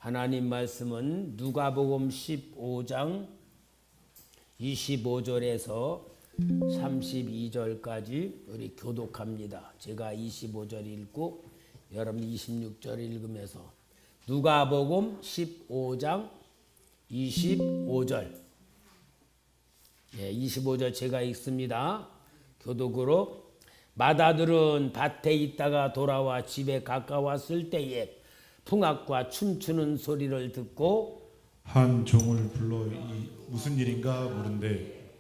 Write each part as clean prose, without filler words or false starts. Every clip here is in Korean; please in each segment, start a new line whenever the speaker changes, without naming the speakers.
하나님 말씀은 누가복음 15장 25절에서 32절까지 우리 교독합니다. 제가 25절 읽고 여러분 26절 읽으면서 누가복음 15장 25절 25절 제가 읽습니다. 교독으로 마다들은 밭에 있다가 돌아와 집에 가까웠을 때에 풍악과 춤추는 소리를 듣고
한 종을 불러 무슨 일인가 물은데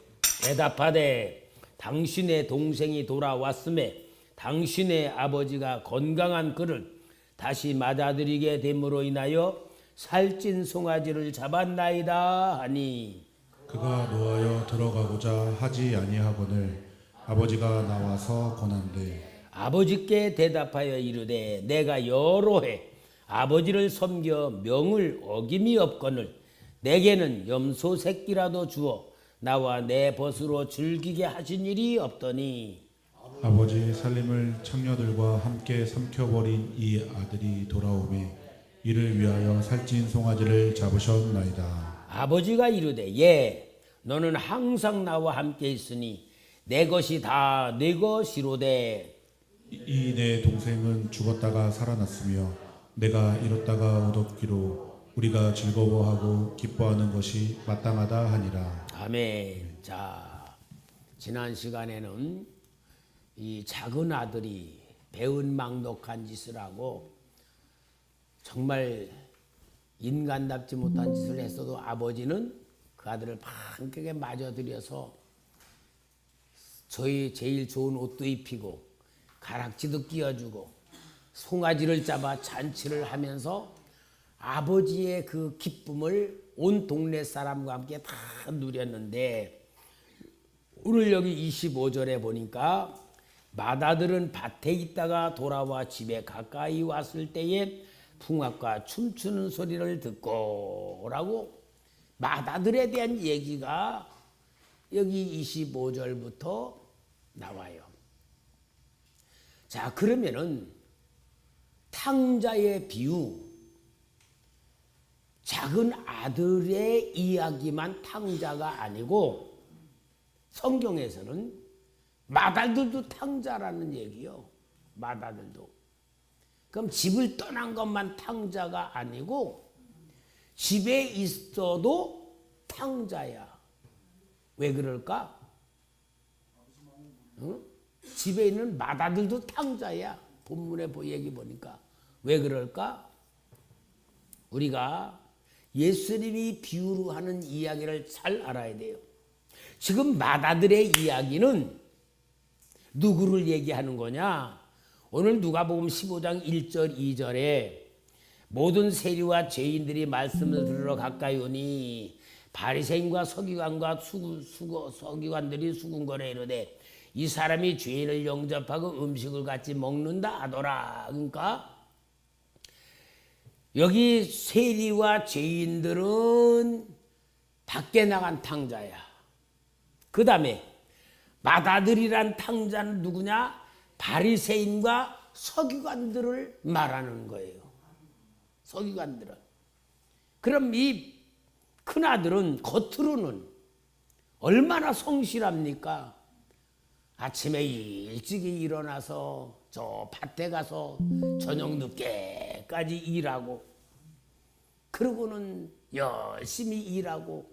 대답하되 당신의 동생이 돌아왔음에 당신의 아버지가 건강한 그를 다시 맞아들이게 됨으로 인하여 살찐 송아지를 잡았나이다 하니
그가 노하여 들어가고자 하지 아니하거늘 아버지가 나와서 권한대
아버지께 대답하여 이르되 내가 여러 해 아버지를 섬겨 명을 어김이 없거늘 내게는 염소 새끼라도 주어 나와 내 벗으로 즐기게 하신 일이 없더니
아버지 살림을 창녀들과 함께 삼켜버린 이 아들이 돌아오매 이를 위하여 살찐 송아지를 잡으셨나이다.
아버지가 이르되 예 너는 항상 나와 함께 있으니 내 것이 다 내 것이로되
이 내 동생은 죽었다가 살아났으며 내가 잃었다가 얻었기로 우리가 즐거워하고 기뻐하는 것이 마땅하다 하니라.
아멘. 자, 지난 시간에는 이 작은 아들이 배은망덕한 짓을 하고 정말 인간답지 못한 짓을 했어도 아버지는 그 아들을 반격에 맞아들여서 저희 제일 좋은 옷도 입히고 가락지도 끼워주고 송아지를 잡아 잔치를 하면서 아버지의 그 기쁨을 온 동네 사람과 함께 다 누렸는데 오늘 여기 25절에 보니까 맏아들은 밭에 있다가 돌아와 집에 가까이 왔을 때에 풍악과 춤추는 소리를 듣고 라고 맏아들에 대한 얘기가 여기 25절부터 나와요. 자, 그러면은 탕자의 비유, 작은 아들의 이야기만 탕자가 아니고 성경에서는 맏아들도 탕자라는 얘기요. 맏아들도. 그럼 집을 떠난 것만 탕자가 아니고 집에 있어도 탕자야. 왜 그럴까? 응? 집에 있는 맏아들도 탕자야. 본문의 얘기 보니까. 왜 그럴까? 우리가 예수님이 비유로 하는 이야기를 잘 알아야 돼요. 지금 맏아들의 이야기는 누구를 얘기하는 거냐? 오늘 누가복음 15장 1절 2절에 모든 세리와 죄인들이 말씀을 들으러 가까이 오니 바리새인과 서기관과 서기관들이 수군거려 이르되 이 사람이 죄인을 영접하고 음식을 같이 먹는다 하더라. 그러니까 여기 세리와 죄인들은 밖에 나간 탕자야. 그 다음에 맏아들이란 탕자는 누구냐? 바리새인과 서기관들을 말하는 거예요. 서기관들은. 그럼 이 큰아들은 겉으로는 얼마나 성실합니까? 아침에 일찍이 일어나서 저 밭에 가서 저녁 늦게까지 일하고 그러고는 열심히 일하고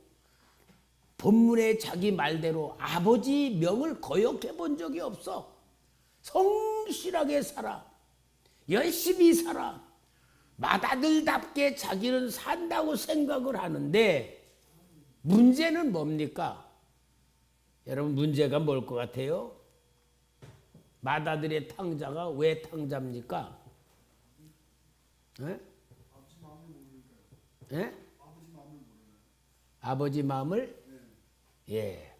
본문에 자기 말대로 아버지 명을 거역해 본 적이 없어. 성실하게 살아. 열심히 살아. 맏아들답게 자기는 산다고 생각을 하는데 문제는 뭡니까? 여러분 문제가 뭘 것 같아요? 맏아들의 탕자가 왜 탕자입니까? 에? 에? 아버지 마음을? 예,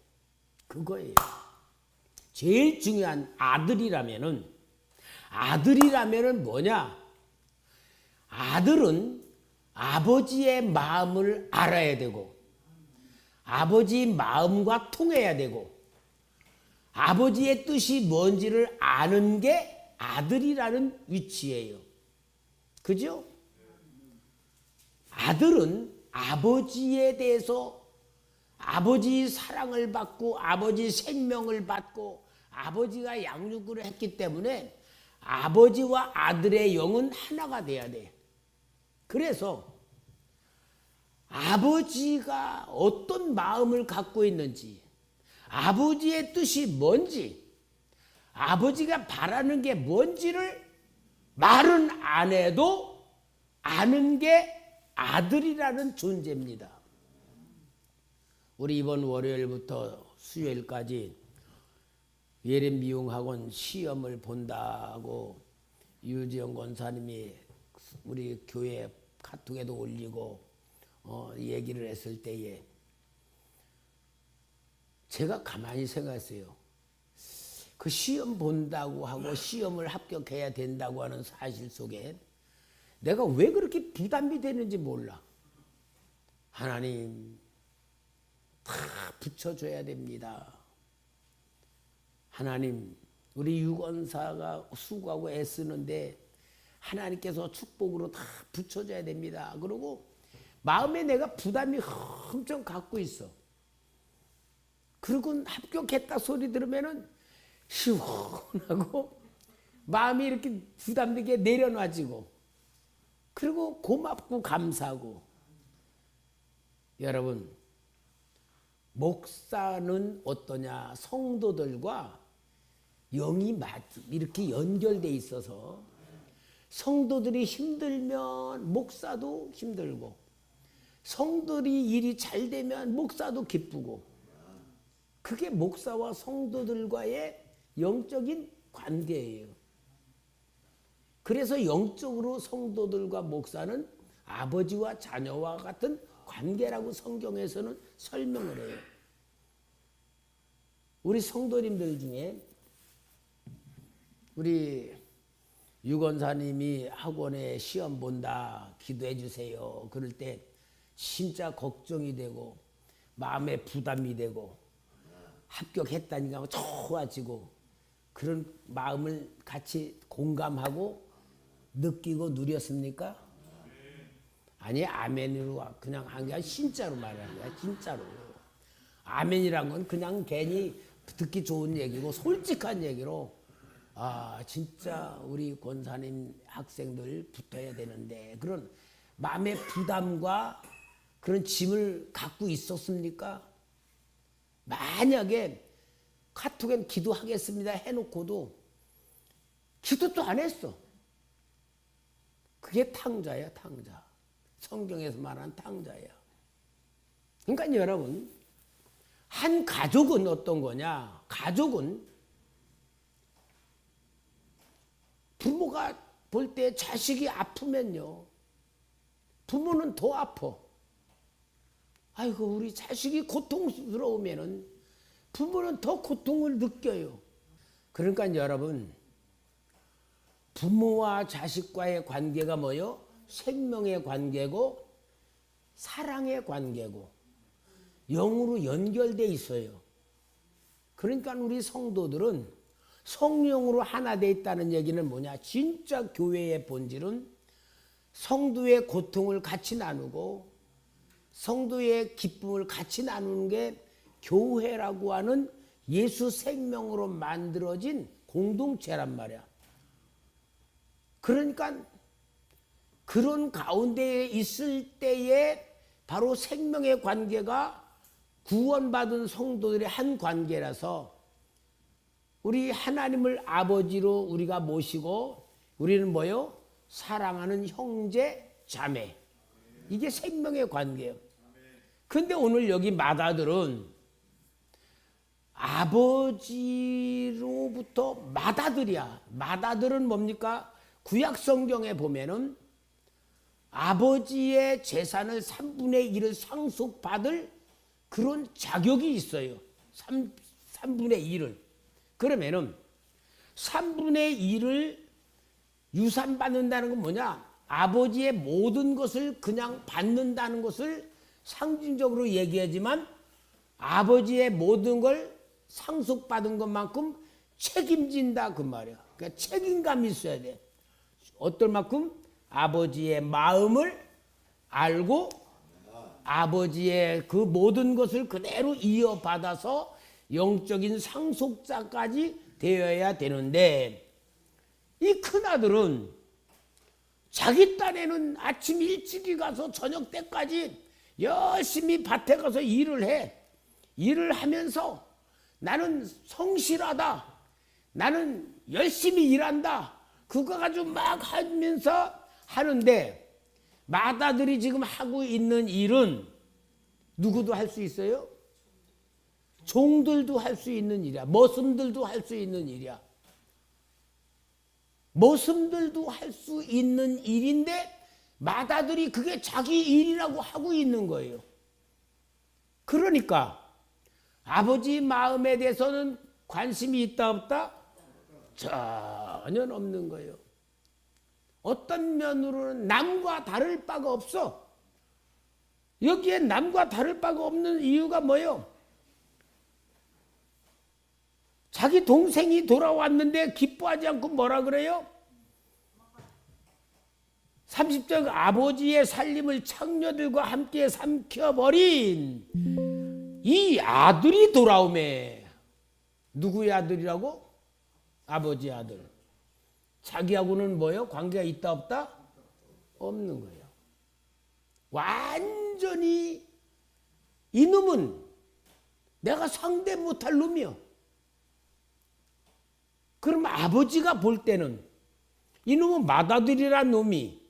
그거예요. 제일 중요한 아들이라면은 뭐냐? 아들은 아버지의 마음을 알아야 되고 아버지 마음과 통해야 되고 아버지의 뜻이 뭔지를 아는 게 아들이라는 위치예요. 그죠? 아들은 아버지에 대해서 아버지 사랑을 받고 아버지 생명을 받고 아버지가 양육을 했기 때문에 아버지와 아들의 영은 하나가 돼야 돼. 그래서 아버지가 어떤 마음을 갖고 있는지, 아버지의 뜻이 뭔지, 아버지가 바라는 게 뭔지를 말은 안 해도 아는 게 아들이라는 존재입니다. 우리 이번 월요일부터 수요일까지 예рем미용학원 시험을 본다고 유지영 권사님이 우리 교회 카톡에도 올리고 얘기를 했을 때에 제가 가만히 생각했어요. 그 시험 본다고 하고 시험을 합격해야 된다고 하는 사실 속에 내가 왜 그렇게 부담이 되는지 몰라. 하나님 다 붙여줘야 됩니다. 하나님 우리 유권사가 수고하고 애쓰는데 하나님께서 축복으로 다 붙여줘야 됩니다. 그리고 마음에 내가 부담이 엄청 갖고 있어. 그리고 합격했다 소리 들으면은 시원하고 마음이 이렇게 부담되게 내려놔지고 그리고 고맙고 감사하고. 여러분 목사는 어떠냐? 성도들과 영이 이렇게 연결돼 있어서 성도들이 힘들면 목사도 힘들고 성도들이 일이 잘 되면 목사도 기쁘고 그게 목사와 성도들과의 영적인 관계예요. 그래서 영적으로 성도들과 목사는 아버지와 자녀와 같은 관계라고 성경에서는 설명을 해요. 우리 성도님들 중에 우리 유권사님이 학원에 시험 본다 기도해 주세요. 그럴 때 진짜 걱정이 되고 마음에 부담이 되고 합격했다니까 좋아지고 그런 마음을 같이 공감하고 느끼고 누렸습니까? 아니 아멘으로 그냥 한 게 아니라 진짜로 말하는 거야. 진짜로. 아멘이란 건 그냥 괜히 듣기 좋은 얘기고 솔직한 얘기로 아 진짜 우리 권사님 학생들 붙어야 되는데 그런 마음의 부담과 그런 짐을 갖고 있었습니까? 만약에 카톡엔 기도하겠습니다 해놓고도 기도도 안 했어. 그게 탕자야 탕자. 성경에서 말한 탕자야. 그러니까 여러분 한 가족은 어떤 거냐? 가족은 부모가 볼 때 자식이 아프면요 부모는 더 아파. 아이고 우리 자식이 고통스러우면은 부모는 더 고통을 느껴요. 그러니까 여러분 부모와 자식과의 관계가 뭐요? 생명의 관계고 사랑의 관계고 영으로 연결돼 있어요. 그러니까 우리 성도들은 성령으로 하나 돼 있다는 얘기는 뭐냐? 진짜 교회의 본질은 성도의 고통을 같이 나누고 성도의 기쁨을 같이 나누는 게 교회라고 하는 예수 생명으로 만들어진 공동체란 말이야. 그러니까 그런 가운데에 있을 때에 바로 생명의 관계가 구원받은 성도들의 한 관계라서 우리 하나님을 아버지로 우리가 모시고 우리는 뭐요? 사랑하는 형제 자매. 이게 생명의 관계예요. 근데 오늘 여기 맏아들은 아버지로부터 맏아들이야. 맏아들은 뭡니까? 구약 성경에 보면은 아버지의 재산을 3분의 1을 상속받을 그런 자격이 있어요. 3분의 1을. 그러면은 3분의 1을 유산받는다는 건 뭐냐? 아버지의 모든 것을 그냥 받는다는 것을 상징적으로 얘기하지만 아버지의 모든 걸 상속받은 것만큼 책임진다 그 말이야. 그러니까 책임감이 있어야 돼. 어떨 만큼? 아버지의 마음을 알고 아버지의 그 모든 것을 그대로 이어받아서 영적인 상속자까지 되어야 되는데, 이 큰아들은 자기 딴에는 아침 일찍이 가서 저녁 때까지 열심히 밭에 가서 일을 해. 일을 하면서 나는 성실하다, 나는 열심히 일한다, 그거 가지고 막 하면서 하는데, 맏아들이 지금 하고 있는 일은 누구도 할 수 있어요? 종들도 할 수 있는 일이야. 머슴들도 할 수 있는 일이야. 머슴들도 할 수 있는 일인데 맏아들이 그게 자기 일이라고 하고 있는 거예요. 그러니까 아버지 마음에 대해서는 관심이 있다 없다? 전혀 없는 거예요. 어떤 면으로는 남과 다를 바가 없어. 여기에 남과 다를 바가 없는 이유가 뭐예요? 자기 동생이 돌아왔는데 기뻐하지 않고 뭐라 그래요? 30절 아버지의 살림을 창녀들과 함께 삼켜버린 이 아들이 돌아오매. 누구의 아들이라고? 아버지의 아들. 자기하고는 뭐예요? 관계가 있다 없다? 없는 거예요. 완전히 이놈은 내가 상대 못할 놈이요. 그럼 아버지가 볼 때는 이놈은 맏아들이란 놈이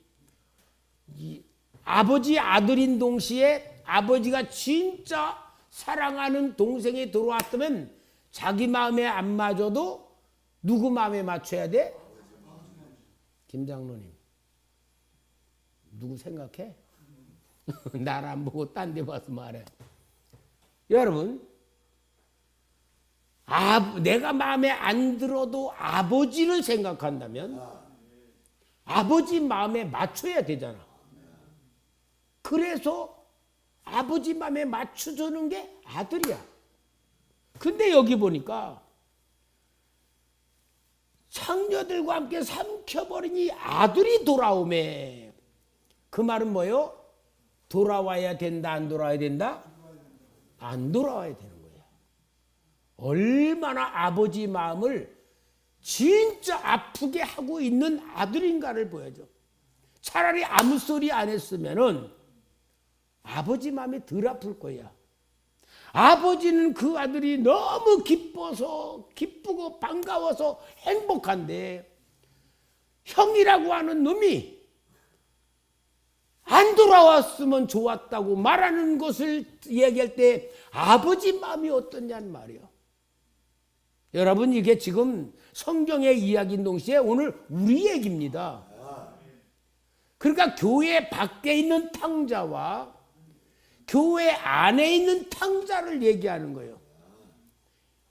아버지의 아들인 동시에 아버지가 진짜 사랑하는 동생이 들어왔다면 자기 마음에 안 맞아도 누구 마음에 맞춰야 돼? 김장로님, 누구 생각해? 나를 안 보고 딴 데 봐서 말해. 여러분, 내가 마음에 안 들어도 아버지를 생각한다면 아버지 마음에 맞춰야 되잖아. 그래서 아버지 마음에 맞춰주는 게 아들이야. 근데 여기 보니까 창녀들과 함께 삼켜버린 이 아들이 돌아오매. 그 말은 뭐예요? 돌아와야 된다, 안 돌아와야 된다? 안 돌아와야 되는 거예요. 얼마나 아버지 마음을 진짜 아프게 하고 있는 아들인가를 보여줘. 차라리 아무 소리 안 했으면은 아버지 마음이 덜 아플 거야. 아버지는 그 아들이 너무 기쁘고 반가워서 행복한데, 형이라고 하는 놈이 안 돌아왔으면 좋았다고 말하는 것을 얘기할 때 아버지 마음이 어떠냐는 말이야. 여러분, 이게 지금 성경의 이야기인 동시에 오늘 우리 얘기입니다. 그러니까 교회 밖에 있는 탕자와 교회 안에 있는 탕자를 얘기하는 거예요.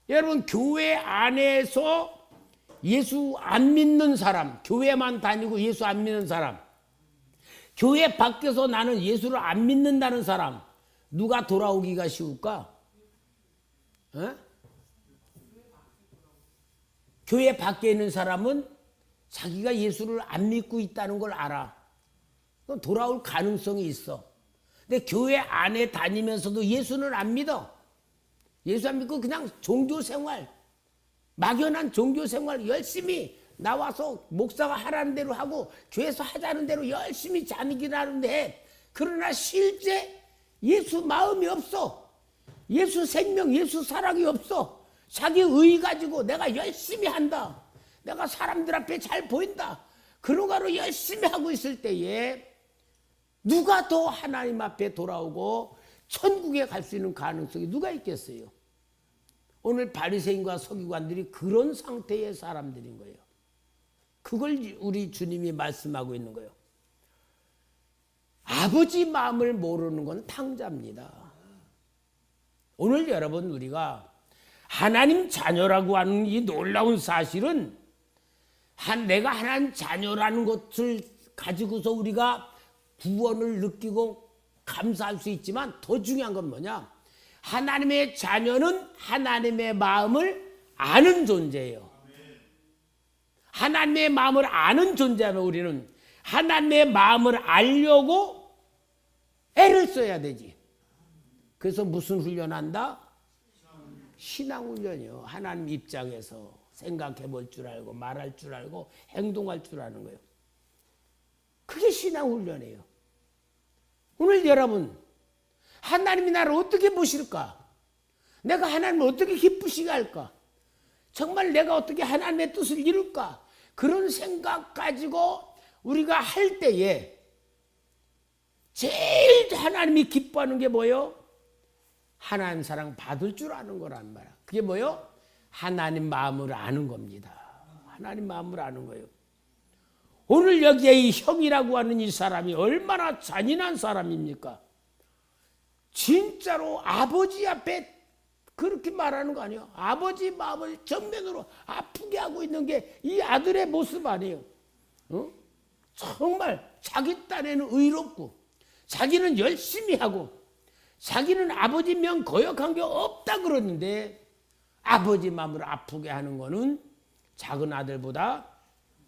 여러분, 교회 안에서 예수 안 믿는 사람, 교회만 다니고 예수 안 믿는 사람, 교회 밖에서 나는 예수를 안 믿는다는 사람, 누가 돌아오기가 쉬울까? 교회 밖에 있는 사람은 자기가 예수를 안 믿고 있다는 걸 알아. 그럼 돌아올 가능성이 있어. 근데 교회 안에 다니면서도 예수는 안 믿어. 예수 안 믿고 그냥 종교생활, 막연한 종교생활 열심히 나와서 목사가 하라는 대로 하고 교회에서 하자는 대로 열심히 다니긴 하는데, 그러나 실제 예수 마음이 없어. 예수 생명, 예수 사랑이 없어. 자기 의 가지고 내가 열심히 한다, 내가 사람들 앞에 잘 보인다, 그런 거로 열심히 하고 있을 때에 누가 더 하나님 앞에 돌아오고 천국에 갈 수 있는 가능성이 누가 있겠어요? 오늘 바리새인과 서기관들이 그런 상태의 사람들인 거예요. 그걸 우리 주님이 말씀하고 있는 거예요. 아버지 마음을 모르는 건 탕자입니다. 오늘 여러분, 우리가 하나님 자녀라고 하는 이 놀라운 사실은 내가 하나님 자녀라는 것을 가지고서 우리가 구원을 느끼고 감사할 수 있지만, 더 중요한 건 뭐냐? 하나님의 자녀는 하나님의 마음을 아는 존재예요. 하나님의 마음을 아는 존재라면 우리는 하나님의 마음을 알려고 애를 써야 되지. 그래서 무슨 훈련한다? 신앙훈련이요. 하나님 입장에서 생각해 볼 줄 알고 말할 줄 알고 행동할 줄 아는 거예요. 그게 신앙훈련이에요. 오늘 여러분 하나님이 나를 어떻게 보실까? 내가 하나님을 어떻게 기쁘시게 할까? 정말 내가 어떻게 하나님의 뜻을 이룰까? 그런 생각 가지고 우리가 할 때에 제일 하나님이 기뻐하는 게 뭐예요? 하나님 사랑 받을 줄 아는 거란 말이야. 그게 뭐예요? 하나님 마음을 아는 겁니다. 하나님 마음을 아는 거예요. 오늘 여기에 이 형이라고 하는 이 사람이 얼마나 잔인한 사람입니까? 진짜로 아버지 앞에 그렇게 말하는 거 아니에요? 아버지 마음을 정면으로 아프게 하고 있는 게 이 아들의 모습 아니에요? 정말 자기 딴에는 의롭고 자기는 열심히 하고 자기는 아버지 명 거역한 게 없다 그러는데 아버지 마음을 아프게 하는 거는 작은 아들보다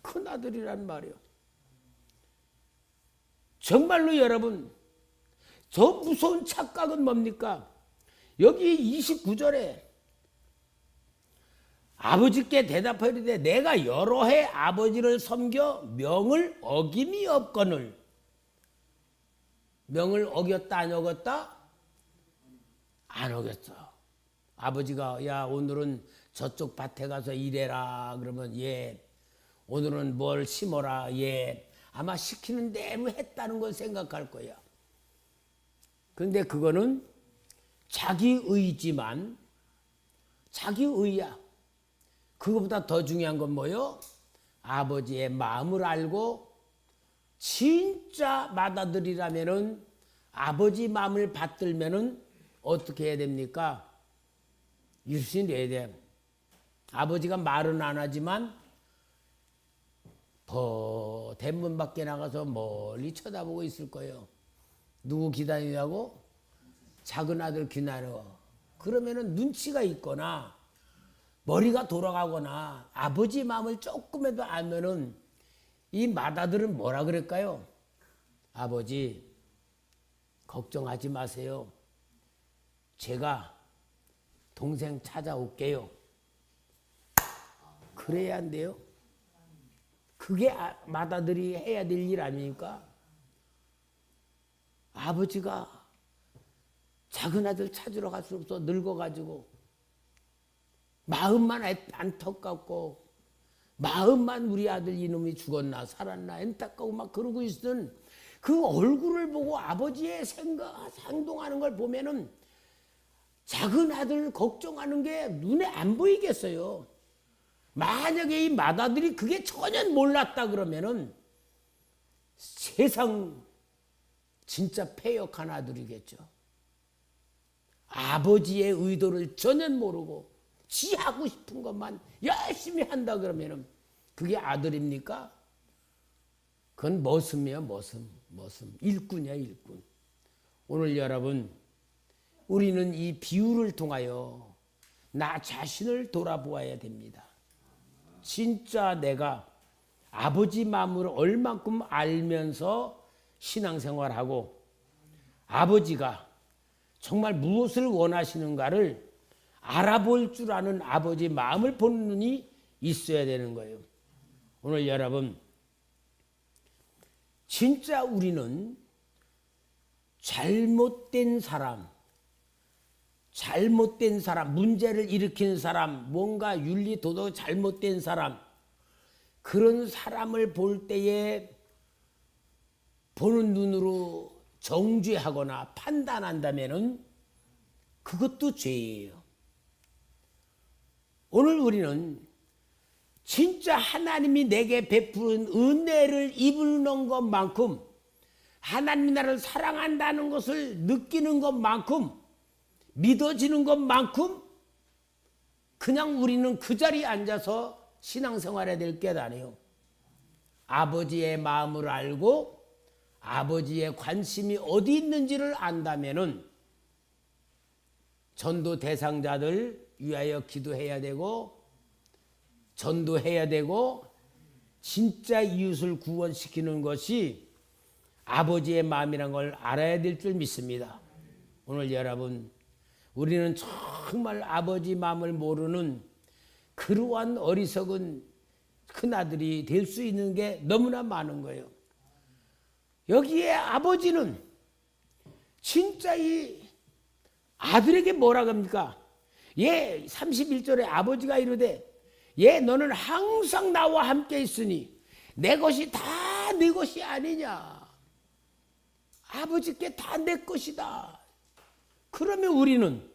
큰 아들이란 말이에요. 정말로 여러분 저 무서운 착각은 뭡니까? 여기 29절에 아버지께 대답하리되 내가 여러 해 아버지를 섬겨 명을 어김이 없거늘. 명을 어겼다 안 어겼다? 안 어겼어. 아버지가 야 오늘은 저쪽 밭에 가서 일해라 그러면 예. 오늘은 뭘 심어라 예. 아마 시키는 대로 했다는 걸 생각할 거야. 그런데 그거는 자기 의지만 자기 의야. 그거보다 더 중요한 건 뭐요? 아버지의 마음을 알고 진짜 맏아들이라면은 아버지 마음을 받들면은 어떻게 해야 됩니까? 일신 내야 돼. 아버지가 말은 안 하지만 대문 밖에 나가서 멀리 쳐다보고 있을 거예요. 누구 기다리냐고? 작은 아들 기다려. 그러면은 눈치가 있거나 머리가 돌아가거나 아버지 마음을 조금이라도 알면은 이 맏아들은 뭐라 그럴까요? 아버지 걱정하지 마세요. 제가 동생 찾아올게요. 그래야 한대요. 그게 맏아들이 해야 될 일 아닙니까? 아버지가 작은 아들 찾으러 갈 수 없어 늙어가지고 마음만 안타깝고 마음만 우리 아들 이놈이 죽었나 살았나 안타까워 막 그러고 있던 그 얼굴을 보고 아버지의 행동하는 걸 보면은 작은 아들 걱정하는 게 눈에 안 보이겠어요. 만약에 이 맏아들이 그게 전혀 몰랐다 그러면은 세상 진짜 패역한 아들이겠죠. 아버지의 의도를 전혀 모르고 지 하고 싶은 것만 열심히 한다 그러면은 그게 아들입니까? 그건 머슴이에요, 머슴. 일꾼이야, 일꾼. 오늘 여러분, 우리는 이 비유를 통하여 나 자신을 돌아보아야 됩니다. 진짜 내가 아버지 마음을 얼만큼 알면서 신앙생활하고 아버지가 정말 무엇을 원하시는가를 알아볼 줄 아는 아버지 마음을 보는 눈이 있어야 되는 거예요. 오늘 여러분 진짜 우리는 잘못된 사람, 문제를 일으킨 사람, 뭔가 윤리 도덕 잘못된 사람, 그런 사람을 볼 때에 보는 눈으로 정죄하거나 판단한다면은 그것도 죄예요. 오늘 우리는 진짜 하나님이 내게 베푸는 은혜를 입는 것만큼 하나님이 나를 사랑한다는 것을 느끼는 것만큼 믿어지는 것만큼 그냥 우리는 그 자리에 앉아서 신앙생활해야 될 게 아니에요. 아버지의 마음을 알고 아버지의 관심이 어디 있는지를 안다면은 전도 대상자들 위하여 기도해야 되고 전도해야 되고 진짜 이웃을 구원시키는 것이 아버지의 마음이란 걸 알아야 될 줄 믿습니다. 오늘 여러분, 우리는 정말 아버지 마음을 모르는 그러한 어리석은 큰아들이 될 수 있는 게 너무나 많은 거예요. 여기에 아버지는 진짜 이 아들에게 뭐라 합니까? 31절에 아버지가 이르되 너는 항상 나와 함께 있으니 내 것이 다 네 것이 아니냐. 아버지께 다 내 것이다. 그러면 우리는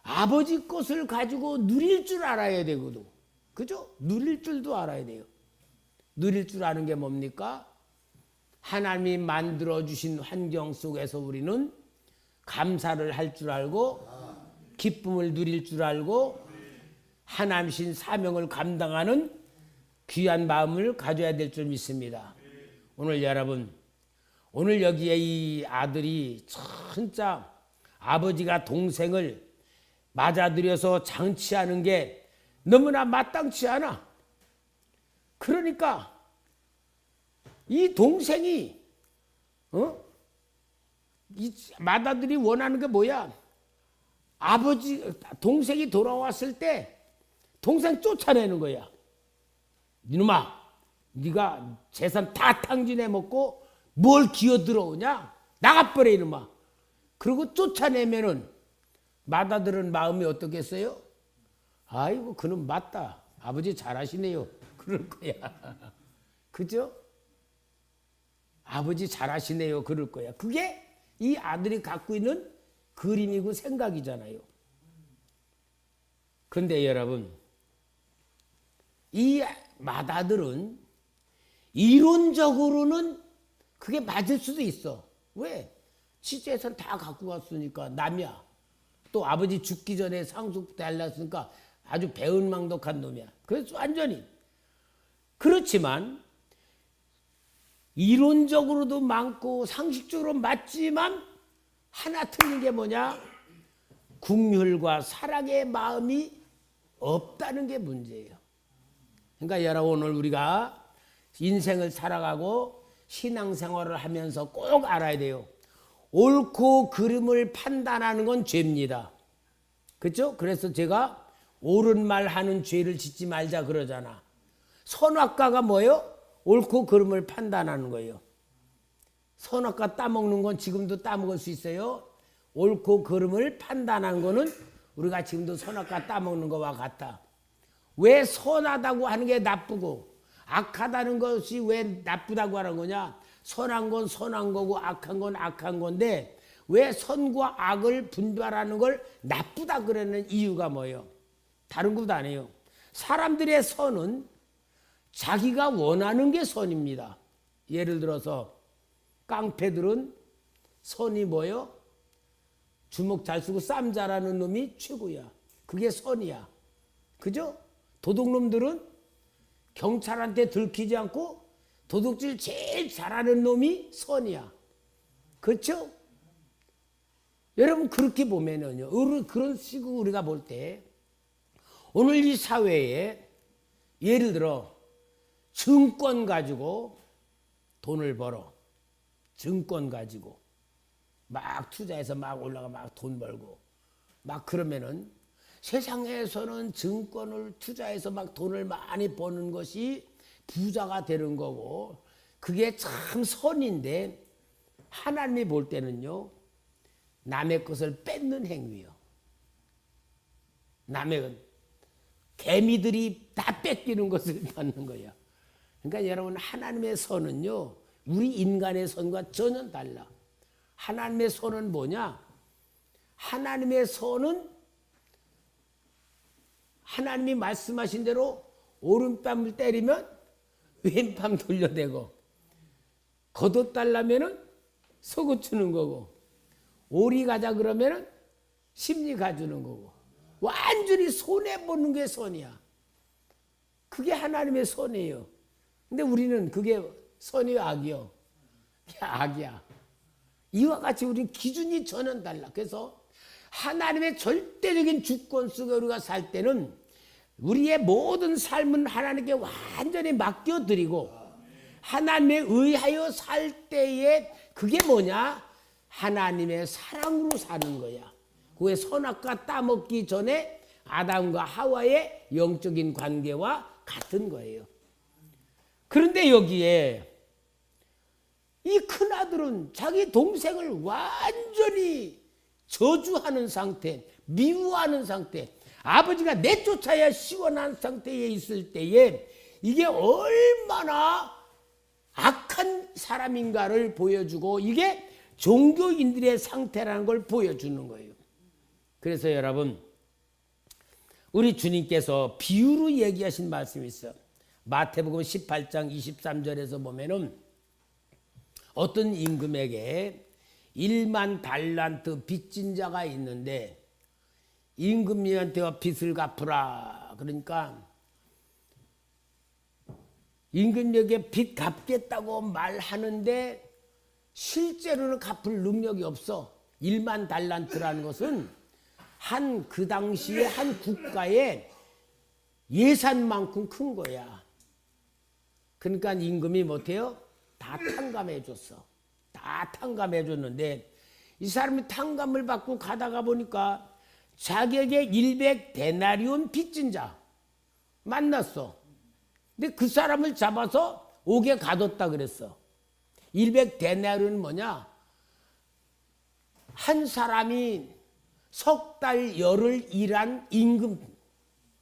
아버지 것을 가지고 누릴 줄 알아야 되거든. 그죠? 누릴 줄도 알아야 돼요. 누릴 줄 아는 게 뭡니까? 하나님이 만들어주신 환경 속에서 우리는 감사를 할 줄 알고 기쁨을 누릴 줄 알고 하나님신 사명을 감당하는 귀한 마음을 가져야 될 줄 믿습니다. 오늘 여러분, 오늘 여기에 이 아들이 진짜 아버지가 동생을 맞아들여서 장치하는 게 너무나 마땅치 않아. 그러니까 이 동생이 이 맏아들이 원하는 게 뭐야? 동생이 돌아왔을 때 동생 쫓아내는 거야. 이놈아, 네가 재산 다 탕진해 먹고 뭘 기어들어오냐? 나가버려 이놈아. 그리고 쫓아내면은 맏아들은 마음이 어떻겠어요? 아이고 그놈 맞다. 아버지 잘하시네요. 그럴 거야. 그죠? 아버지 잘하시네요. 그럴 거야. 그게 이 아들이 갖고 있는 그림이고 생각이잖아요. 그런데 여러분, 이 맏아들은 이론적으로는 그게 맞을 수도 있어. 왜? 지재산 다 갖고 갔으니까 남이야. 또 아버지 죽기 전에 상속달랐으니까 아주 배은망덕한 놈이야. 그래서 완전히. 그렇지만 이론적으로도 많고 상식적으로 맞지만 하나 틀린 게 뭐냐? 긍휼과 사랑의 마음이 없다는 게 문제예요. 그러니까 여러분, 오늘 우리가 인생을 살아가고 신앙생활을 하면서 꼭 알아야 돼요. 옳고 그름을 판단하는 건 죄입니다. 그렇죠? 그래서 제가 옳은 말 하는 죄를 짓지 말자 그러잖아. 선악과가 뭐예요? 옳고 그름을 판단하는 거예요. 선악과 따먹는 건 지금도 따먹을 수 있어요. 옳고 그름을 판단하는 거는 우리가 지금도 선악과 따먹는 거와 같다. 왜 선하다고 하는 게 나쁘고 악하다는 것이 왜 나쁘다고 하는 거냐? 선한 건 선한 거고 악한 건 악한 건데 왜 선과 악을 분별하는 걸 나쁘다 그러는 이유가 뭐예요? 다른 것도 아니에요. 사람들의 선은 자기가 원하는 게 선입니다. 예를 들어서 깡패들은 선이 뭐예요? 주먹 잘 쓰고 쌈 잘하는 놈이 최고야. 그게 선이야. 그죠? 도둑놈들은 경찰한테 들키지 않고 도둑질 제일 잘하는 놈이 선이야. 그렇죠? 여러분, 그렇게 보면은요, 그런 식으로 우리가 볼 때 오늘 이 사회에 예를 들어 증권 가지고 돈을 벌어. 증권 가지고 막 투자해서 막 올라가 막 돈 벌고 막 그러면은 세상에서는 증권을 투자해서 막 돈을 많이 버는 것이 부자가 되는 거고 그게 참 선인데 하나님이 볼 때는요, 남의 것을 뺏는 행위요. 남의 개미들이 다 뺏기는 것을 받는 거예요. 그러니까 여러분, 하나님의 선은요, 우리 인간의 선과 전혀 달라. 하나님의 선은 뭐냐? 하나님의 선은 하나님이 말씀하신 대로 오른뺨을 때리면 왼뺨 돌려대고 걷어달라면은 속옷 주는 거고 오리 가자 그러면은 심리 가주는 거고 완전히 손해보는 게 선이야. 그게 하나님의 선이에요. 근데 우리는 그게 선이요 악이요? 악이야. 이와 같이 우리는 기준이 전혀 달라. 그래서 하나님의 절대적인 주권 속에 우리가 살 때는 우리의 모든 삶은 하나님께 완전히 맡겨드리고 하나님에 의하여 살 때에 그게 뭐냐? 하나님의 사랑으로 사는 거야. 그게 선악과 따먹기 전에 아담과 하와의 영적인 관계와 같은 거예요. 그런데 여기에 이 큰아들은 자기 동생을 완전히 저주하는 상태, 미워하는 상태, 아버지가 내쫓아야 시원한 상태에 있을 때에 이게 얼마나 악한 사람인가를 보여주고 이게 종교인들의 상태라는 걸 보여주는 거예요. 그래서 여러분, 우리 주님께서 비유로 얘기하신 말씀이 있어요. 마태복음 18장 23절에서 보면은 어떤 임금에게 1만 달란트 빚진 자가 있는데 임금님한테 빚을 갚으라. 그러니까 임금님에게 빚 갚겠다고 말하는데 실제로는 갚을 능력이 없어. 1만 달란트라는 것은 그 당시에 한 국가의 예산만큼 큰 거야. 그러니까 임금이 못해요? 다 탕감해 줬어. 다 탕감해 줬는데 이 사람이 탕감을 받고 가다가 보니까 자기에게 100 데나리온 빚진 자 만났어. 근데 그 사람을 잡아서 옥에 가뒀다 그랬어. 100 데나리온은 뭐냐? 한 사람이 석 달 열흘 일한 임금.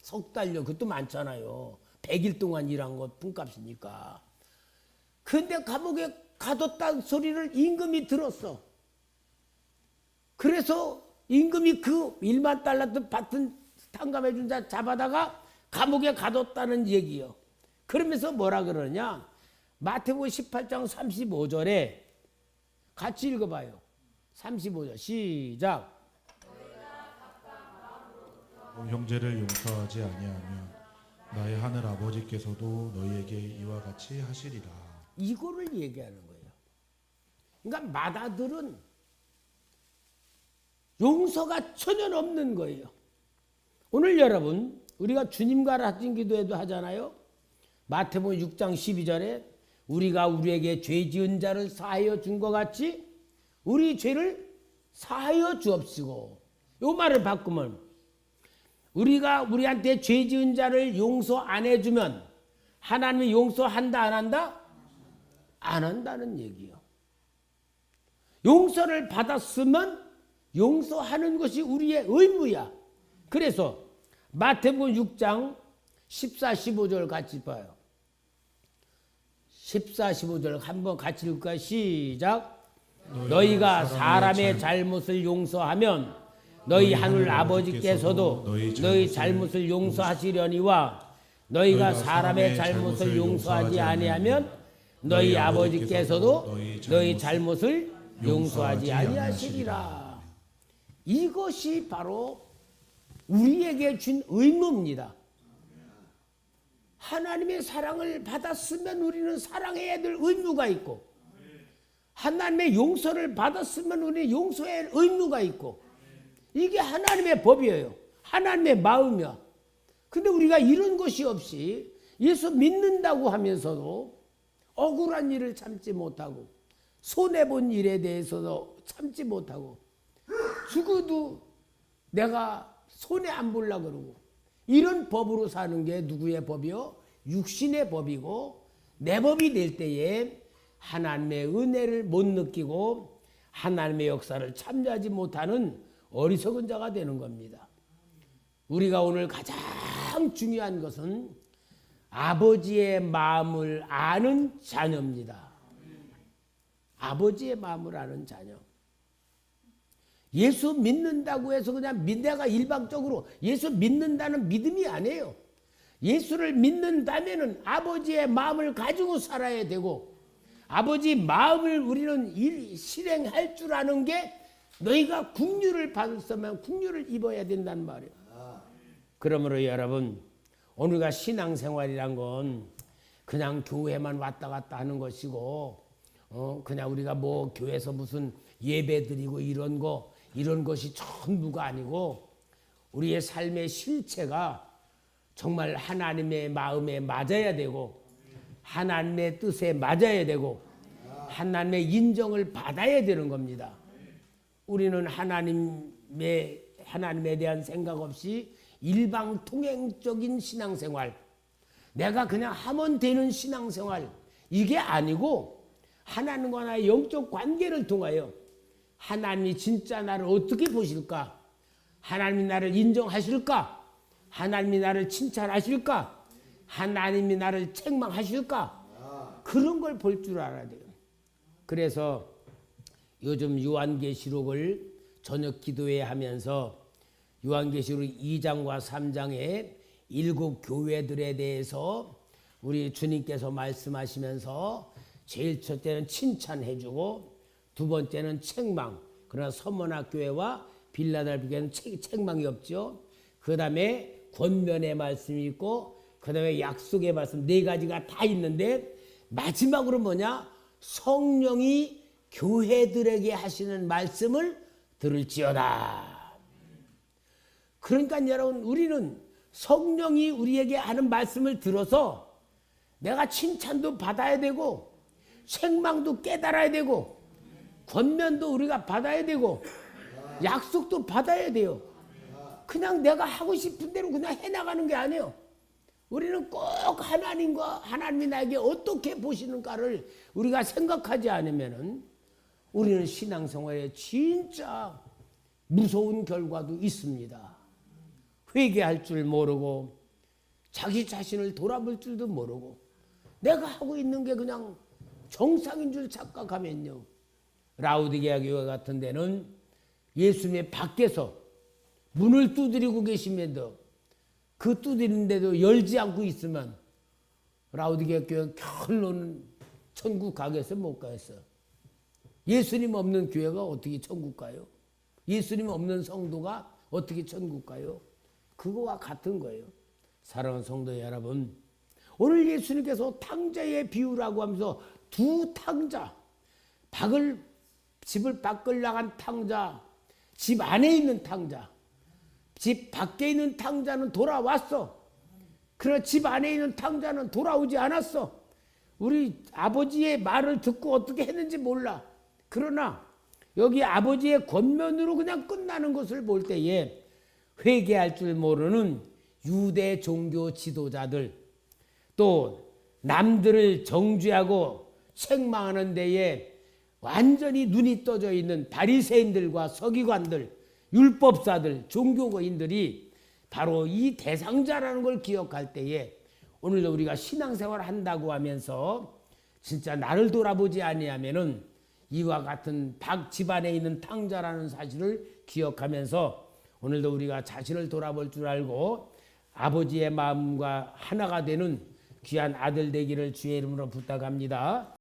석 달요. 그것도 많잖아요. 100일 동안 일한 것 품값이니까. 근데 감옥에 가뒀다는 소리를 임금이 들었어. 그래서 임금이 그 1만 달란트 받은 탕감해준 자 잡아다가 감옥에 가뒀다는 얘기요. 그러면서 뭐라 그러냐? 마태복음 18장 35절에 같이 읽어봐요. 35절 시작.
형제를 용서하지 아니하면 나의 하늘 아버지께서도 너희에게 이와 같이 하시리라.
이거를 얘기하는 거예요. 그러니까 마다들은 용서가 전혀 없는 거예요. 오늘 여러분 우리가 주님과 같은 기도에도 하잖아요. 마태복음 6장 12절에 우리가 우리에게 죄 지은 자를 사하여 준 것 같이 우리 죄를 사하여 주옵시고. 이 말을 바꾸면 우리가 우리한테 죄 지은 자를 용서 안 해주면 하나님이 용서한다 안 한다? 안 한다는 얘기요. 용서를 받았으면 용서하는 것이 우리의 의무야. 그래서 마태복음 6장 14, 15절 같이 봐요. 14, 15절 한번 같이 읽을까요? 시작. 너희가 사람의 잘못을 용서하면 너희 하늘 아버지께서도 너희 잘못을 용서하시려니와 너희가 사람의 잘못을 용서하지 아니하면 너희 아버지께서도 너희 잘못을 용서하지 아니하시리라. 이것이 바로 우리에게 준 의무입니다. 하나님의 사랑을 받았으면 우리는 사랑해야 될 의무가 있고 하나님의 용서를 받았으면 우리는 용서해야 할 의무가 있고 이게 하나님의 법이에요. 하나님의 마음이야. 근데 우리가 이런 것이 없이 예수 믿는다고 하면서도 억울한 일을 참지 못하고 손해본 일에 대해서도 참지 못하고 죽어도 내가 손해 안 보려고 그러고 이런 법으로 사는 게 누구의 법이요? 육신의 법이고 내 법이 될 때에 하나님의 은혜를 못 느끼고 하나님의 역사를 참여하지 못하는 어리석은 자가 되는 겁니다. 우리가 오늘 가장 중요한 것은 아버지의 마음을 아는 자녀입니다. 아버지의 마음을 아는 자녀. 예수 믿는다고 해서 그냥 내가 일방적으로 예수 믿는다는 믿음이 아니에요. 예수를 믿는다면은 아버지의 마음을 가지고 살아야 되고 아버지 마음을 우리는 실행할 줄 아는 게 너희가 긍휼을 받았으면 긍휼을 입어야 된다는 말이에요. 그러므로 여러분 오늘가 신앙생활이란 건 그냥 교회만 왔다 갔다 하는 것이고 그냥 우리가 뭐 교회에서 무슨 예배 드리고 이런 것이 전부가 아니고 우리의 삶의 실체가 정말 하나님의 마음에 맞아야 되고 하나님의 뜻에 맞아야 되고 하나님의 인정을 받아야 되는 겁니다. 우리는 하나님에 대한 생각 없이 일방통행적인 신앙생활, 내가 그냥 하면 되는 신앙생활, 이게 아니고 하나님과 나의 영적 관계를 통하여 하나님이 진짜 나를 어떻게 보실까? 하나님이 나를 인정하실까? 하나님이 나를 칭찬하실까? 하나님이 나를 책망하실까? 그런 걸 볼 줄 알아야 돼요. 그래서 요즘 요한계시록을 저녁 기도회 하면서 요한계시록 2장과 3장의 7 교회들에 대해서 우리 주님께서 말씀하시면서 제일 첫째는 칭찬해주고 두 번째는 책망. 그러나 서머나 교회와 빌라델비아 교회는 책망이 없죠. 그 다음에 권면의 말씀이 있고 그 다음에 약속의 말씀, 4가지가 다 있는데 마지막으로 뭐냐? 성령이 교회들에게 하시는 말씀을 들을지어다. 그러니까 여러분, 우리는 성령이 우리에게 하는 말씀을 들어서 내가 칭찬도 받아야 되고 책망도 깨달아야 되고 권면도 우리가 받아야 되고 약속도 받아야 돼요. 그냥 내가 하고 싶은 대로 그냥 해나가는 게 아니에요. 우리는 꼭 하나님이 나에게 어떻게 보시는가를 우리가 생각하지 않으면은 우리는 신앙생활에 진짜 무서운 결과도 있습니다. 회개할 줄 모르고 자기 자신을 돌아볼 줄도 모르고 내가 하고 있는 게 그냥 정상인 줄 착각하면요. 라우디게아 교회 같은 데는 예수님의 밖에서 문을 두드리고 계시면도 그 두드리는데도 열지 않고 있으면 라우디게아 교회 결론은 천국 가겠어 못 가겠어? 예수님 없는 교회가 어떻게 천국 가요? 예수님 없는 성도가 어떻게 천국 가요? 그거와 같은 거예요. 사랑하는 성도 여러분, 오늘 예수님께서 탕자의 비유라고 하면서 두 탕자, 집을 밖을 나간 탕자, 집 안에 있는 탕자, 집 밖에 있는 탕자는 돌아왔어. 그러나 집 안에 있는 탕자는 돌아오지 않았어. 우리 아버지의 말을 듣고 어떻게 했는지 몰라. 그러나 여기 아버지의 권면으로 그냥 끝나는 것을 볼 때에 회개할 줄 모르는 유대 종교 지도자들, 또 남들을 정죄하고 책망하는 데에 완전히 눈이 떠져 있는 바리새인들과 서기관들, 율법사들, 종교고인들이 바로 이 대상자라는 걸 기억할 때에 오늘도 우리가 신앙생활 한다고 하면서 진짜 나를 돌아보지 아니하면은 이와 같은 집안에 있는 탕자라는 사실을 기억하면서 오늘도 우리가 자신을 돌아볼 줄 알고 아버지의 마음과 하나가 되는 귀한 아들 되기를 주의 이름으로 부탁합니다.